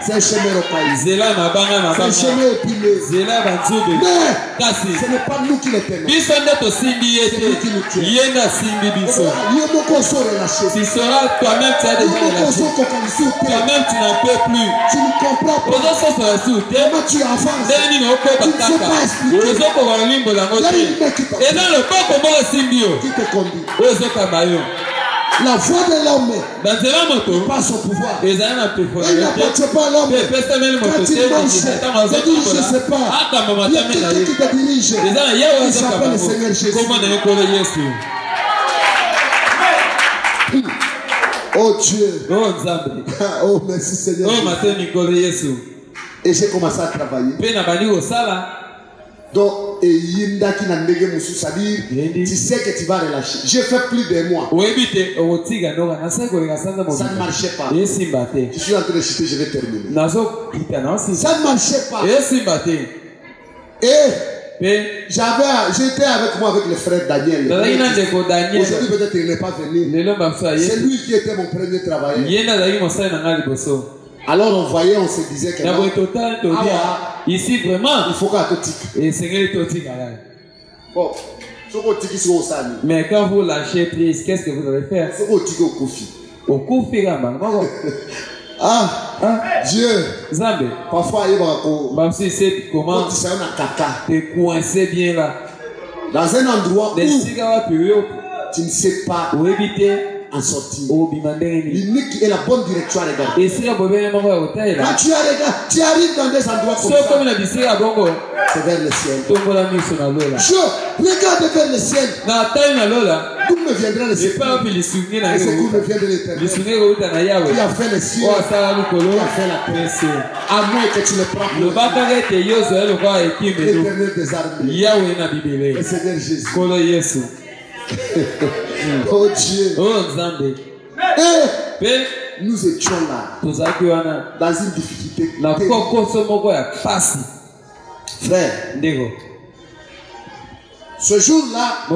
C'est un chemin rocailleux. C'est un chemin épineux. Mais ce n'est pas nous qui le tenons. C'est lui qui nous tient. Tu seras toi-même, tu as déjà relâché. Toi-même, tu n'en peux plus. Tu ne comprends pas. Comment tu avances. Tu ne sais pas expliquer. Qui te conduit. La voix de l'homme pas son pouvoir. Il n'appartient pas à l'homme. Quand il mange, il dit je ne sais pas. Il y a quelqu'un qui te dirige. Il s'appelle le Seigneur Jésus. Oh Dieu. Oh merci Seigneur. Et j'ai commencé à travailler. Donc, tu sais que tu vas relâcher. J'ai fait plus de mois. Ça ne marchait pas. Je suis en train de chuter, je vais terminer. Ça ne marchait pas. Et j'étais avec moi avec le frère Daniel. Aujourd'hui, peut-être il n'est pas venu. C'est lui qui était mon premier travailleur. Alors on voyait, on se disait que ici vraiment il faut qu'à tout bon, mais quand vous lâchez prise, qu'est-ce que vous allez faire? Au Kofi. Dieu. Parfois il va comment te coincer bien là. Dans un endroit où tu ne sais pas en sortir. L'unique et la bonne direction à regarder. Quand tu arrives dans des endroits comme ça, c'est vers le ciel. Je regarde vers le ciel. D'où me viendra le ciel? Et c'est d'où me vient de l'Éternel. Qui a fait le ciel, qui a fait la terre. À moins que tu le prends pour l'Éternel des armées. Le Seigneur Jésus. Oh Dieu. Et nous étions là dans une difficulté. Frère, ce jour-là,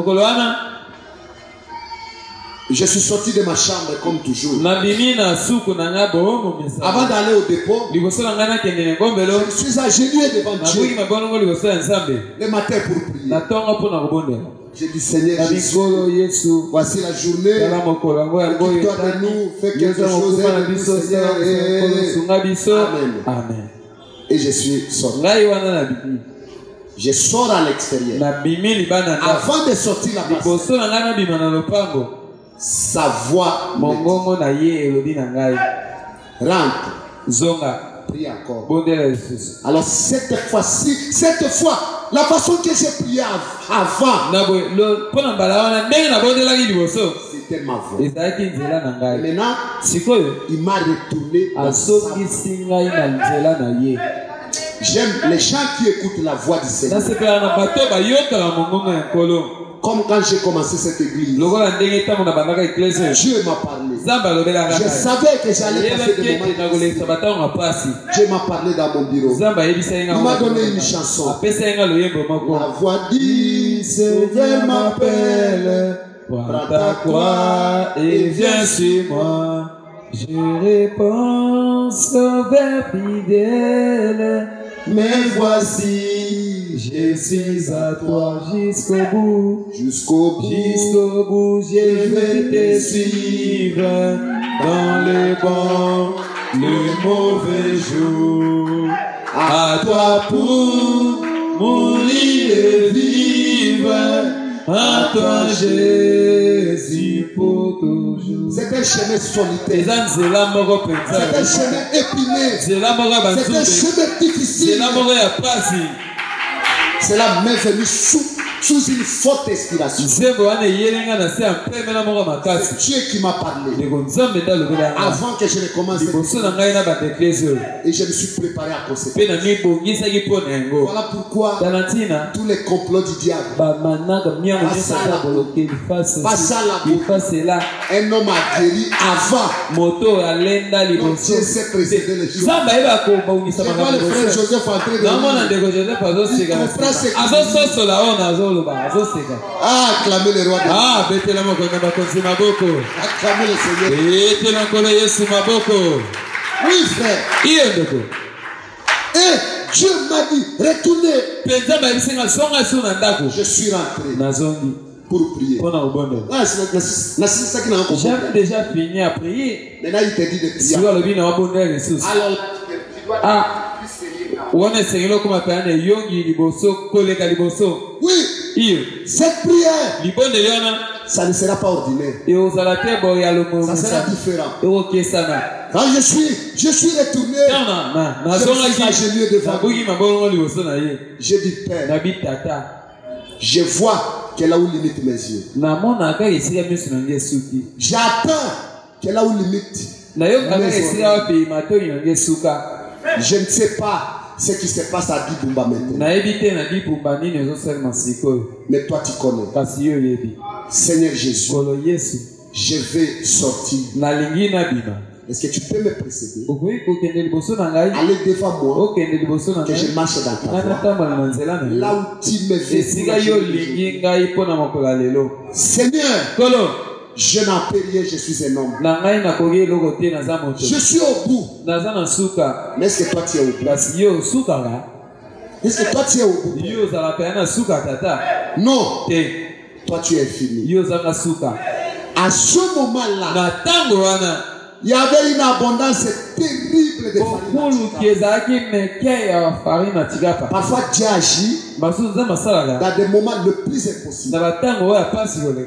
je suis sorti de ma chambre comme toujours. Avant d'aller au dépôt, je suis agenouillé devant Dieu le matin pour prier. J'ai dit Seigneur Jésus, voici la journée. Occupe-toi de nous, fais quelque chose. Amen. Et je suis sorti. Je sors à l'extérieur. Avant de sortir la place, sa voix rentre. Prie encore. Alors cette fois, la façon que j'ai prié avant, c'était ma voix. Maintenant, il m'a retourné dans sa voix. J'aime les gens qui écoutent la voix du Seigneur. Comme quand j'ai commencé cette église, Dieu m'a parlé. Je savais que j'allais passer des moments. Dieu m'a parlé dans mon bureau. Il m'a donné une chanson. La voix dit, Seigneur m'appelle, prends ta croix et viens sur moi. Je réponds, sauveur fidèle, mais voici, je suis à toi jusqu'au bout. Jusqu'au bout, je vais te suivre dans les bons, le mauvais jour. À toi pour mourir et vivre. À toi Jésus pour toujours. C'est un chemin solitaire. C'est un chemin épineux. C'est un chemin difficile. Cela m'est venu sous une forte inspiration. C'est Dieu qui m'a parlé. Avant que je ne commence. Et je me suis préparé à conséquence. Voilà pourquoi tous les complots du diable. Un homme a guéri avant. Dieu s'est précédé les jours. Je vois le frère Joseph entrer de acclamez le roi de acclamez le Seigneur. Oui frère. Et Dieu m'a dit retournez. Je suis rentré pour prier. J'avais déjà fini à prier. Maintenant il te dit de prier. Oui, cette prière, ça ne sera pas ordinaire. Ça sera différent. Quand je suis retourné, j'ai dit Père, je vois que là où limite mes yeux. J'attends que là où limite mes oreilles. Je ne sais pas ce qui se passe à Dibumba maintenant. Mais toi tu connais. Seigneur Jésus, je vais sortir. Est-ce que tu peux me précéder? Allez devant moi. Que je marche dans ta voie. Là où tu me fais. Seigneur, je n'en peux rien, je suis un homme. Je suis au bout. Mais est-ce que toi tu es au bout? Est-ce que toi tu es au bout? Non. Toi tu es infini. À ce moment-là, il y avait une abondance terrible litre de farine. Parfois Dieu agit dans des moments le plus impossibles.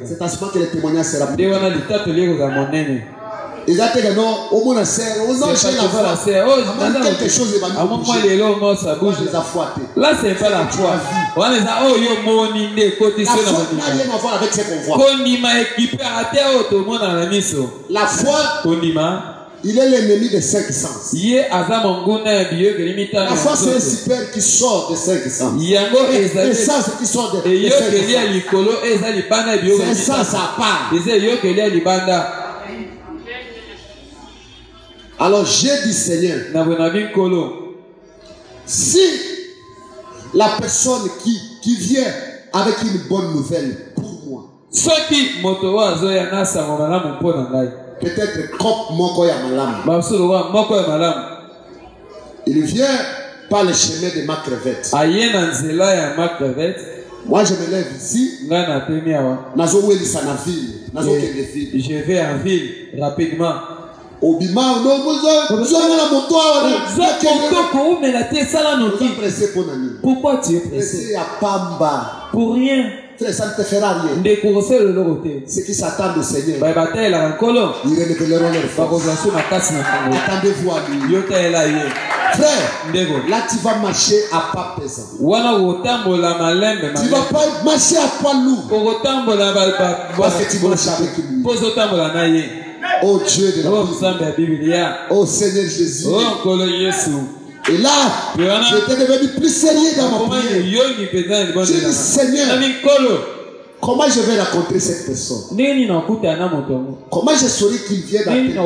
C'est à ce moment que le témoignage sera plus. Ils attendent non, au moins la sœur, au moins j'ai la foi. Quelque chose est les a fouettés. Là c'est pas la foi. On les a oh yo moni ne côté sur la foi n'a rien à voir avec ce qu'on voit. Konima équipé à terre tout le monde dans la mission. La foi, il est l'ennemi des cinq sens. La foi c'est un super qui sort des cinq sens. Un sens qui sort des cinq sens. C'est un sens à part. Alors j'ai dit Seigneur, si la personne qui vient avec une bonne nouvelle pour moi, peut-être comme Mokoya Malam, il vient par le chemin de ma crevette. Moi je me lève ici, je vais en ville rapidement. Obima no pourquoi tu es pressé? Pour rien. Ça ne te fera rien. Ceux qui s'attendent au Seigneur, ils révéleront leur force. Attendez-vous à lui. Frère, là tu vas marcher à pas pesant. Tu vas pas marcher à pas lourd. Parce que tu marches avec lui. Oh Dieu de la Bible. Oh Seigneur Jésus. Et là, j'étais devenu plus sérieux dans ma prière. J'ai dit Seigneur, comment je vais rencontrer cette personne? Comment je saurai qu'il vient d'appeler? Mais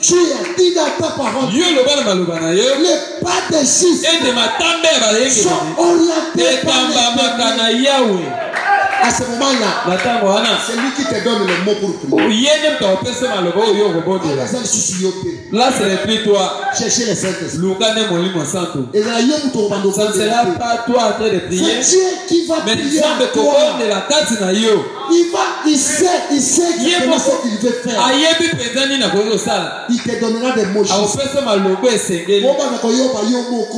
tu as dit dans ta parole, les pas de Jésus sont orientés par l'éternel. À ce moment-là, c'est lui qui te donne le mot pour prier. Là, ce n'est plus toi. Cherchez les Saint-Esprit. Ça ne sera pas toi en train de prier. C'est Dieu qui va prier. Il sait ce qu'il veut faire. Il te donnera des mots justes.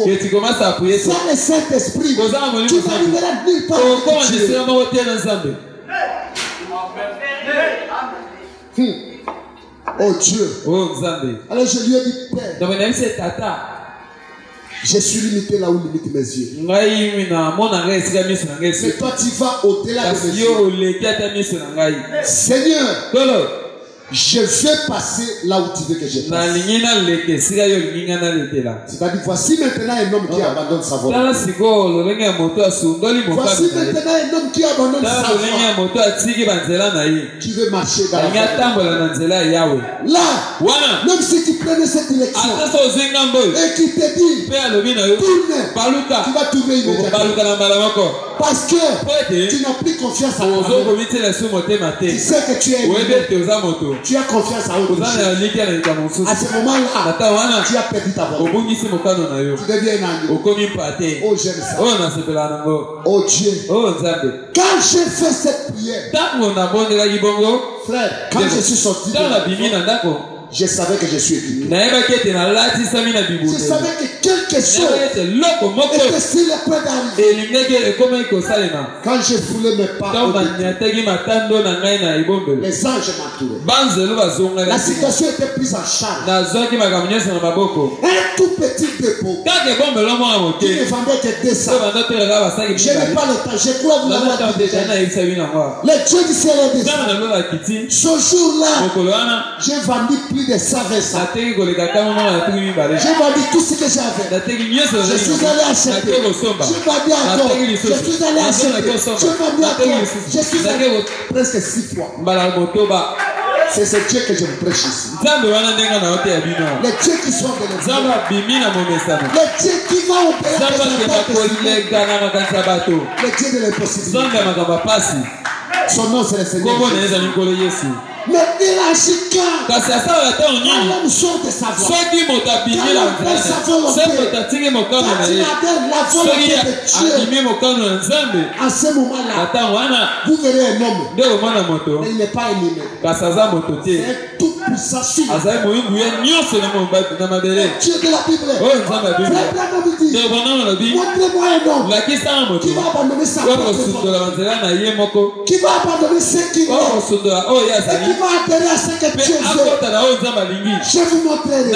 Que tu commences à prier. Sans le Saint-Esprit, tu n'arriveras nulle part. Oh Dieu. Alors je lui ai dit, Père, je suis limité là où limite mes yeux. Mais toi tu vas au-delà de mes yeux. Seigneur, je vais passer là où tu veux que je passe. C'est-à-dire, voici maintenant un homme qui abandonne sa volonté. Voici maintenant un homme qui abandonne sa voie. Qui veut marcher dans la voie. Là, même si tu prenais cette direction et qui te dit tourne, tu vas tourner immédiatement. Parce que tu n'as plus confiance à toi. Tu sais que tu es tu as confiance à autre chose. À ce moment-là, tu as perdu ta volonté. Tu deviens un agneau. Oh, j'aime ça. Oh Dieu. Quand j'ai fait cette prière, frère, quand je suis sorti de la maison, je savais que je suis équipé. Je savais que quelque chose était sur le point d'arriver. Quand j'ai foulé mes pas, les anges m'entouraient. La situation était prise en charge. Un tout petit dépôt qui ne vendait que 200. Je n'ai pas le temps. Je crois vous l'avoir dit déjà. Le Dieu du ciel est descendu. Ce jour-là, j'ai vendu plus de 120 ans. J'ai vendu tout ce que j'avais. Je suis allé acheter. J'ai vendu encore. Je suis allé acheter. J'ai vendu encore. Je suis allé presque 6 fois. C'est ce Dieu que je vous prêche ici. Les dieux qui sont de l'exil. Les dieux qui vont au pays. Les dieux de l'impossibilité. Son nom c'est le Seigneur. Mais il agit quand l'homme sort de sa voie. Quand l'homme fait sa volonté. Quand il adhère la volonté de Dieu. À ce moment-là, vous verrez un homme. Mais il n'est pas aimé. C'est un tout pour sa fille. Dieu de la Bible. Montrez-moi un homme qui va abandonner sa propre foi, qui va abandonner ce qu'il est, et qui va adhérer à ce que Dieu veut. Je vous montrerai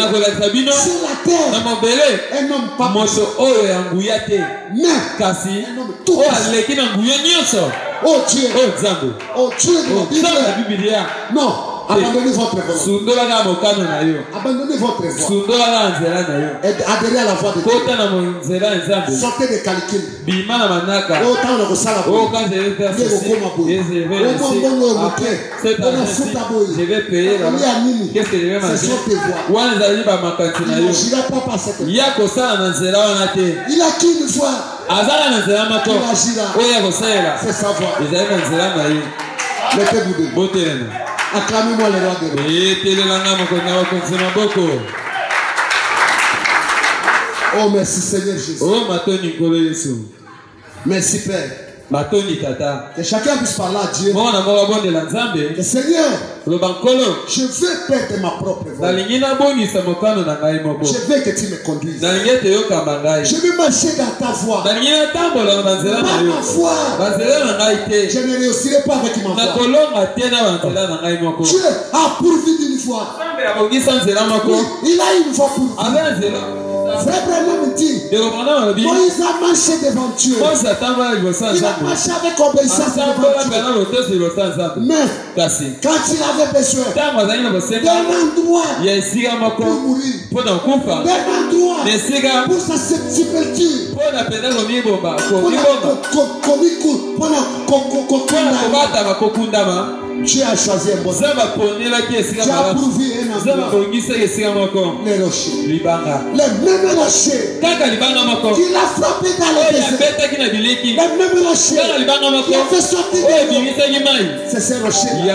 sur la terre un homme pas mais un homme tout oh Dieu de la Bible. Non, abandonnez votre voix. Abandonnez votre voix. Et adhérez à la voix de Dieu. Sortez des calculs. Oh, quand on ça la je vais payer là-bas. Qu'est-ce que je vais manger? Il a qu'une voix. C'est sa voix. Mettez-vous debout. Acclamez-moi le roi de roi. Oh, merci Seigneur Jésus. Merci Père. Que chacun puisse parler à Dieu. Que Seigneur, je veux perdre ma propre voix. Je veux que tu me conduises. Je veux marcher dans ta voie. Pas ma voix. Je ne réussirai pas avec ma voix. Dieu a pourvu d'une voix. Il a une voix pour vous. Frère Branham dit, Moïse a marché devant Dieu. Il a marché avec obéissance devant Dieu. Mais quand il avait besoin d'un endroit pour mourir, d'un endroit pour sa sépulture, Dieu a choisi un bon endroit. Dieu a approuvé un endroit. Les rochers. Les mêmes rochers qu'il a frappé dans le désert. Les mêmes rochers qui a fait sortir de l'eau. C'est ces rochers il a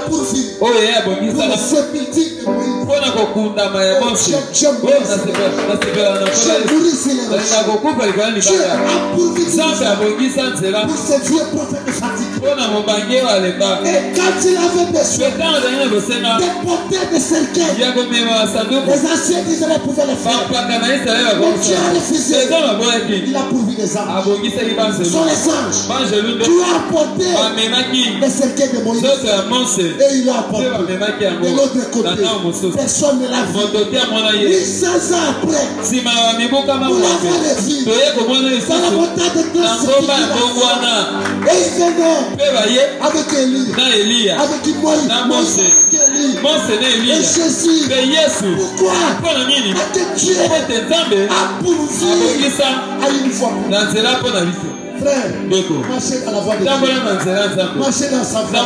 pourvu pour la sépulture de Moïse. J'aime mourir sur les rochers. Dieu a pourvu pour ces vieux prophètes fatigués. Et quand il avait besoin de porter des cercueils, les anciens d'Israël pouvaient le faire. Mais Dieu a refusé. Il a pourvu des anges. Ce sont les anges qui ont apporté les cercueils de Moïse. Et il l'a apporté. De l'autre côté, personne ne l'a vu. 800 ans après, vous l'avez vu dans la montagne de et il venait avec Élie, avec Moïse, et Jésus. Pourquoi? Parce que Dieu a pourvu à une voix. Frère, marchez dans la voie de Dieu. Marchez dans sa voie.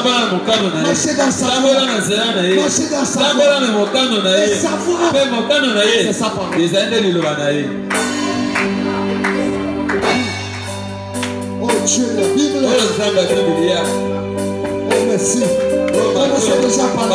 Marchez dans sa voie. Marchez dans sa voie. Et sa voie, c'est sa parole. Oh Dieu, la Bible. Oh merci. Commencez déjà par là.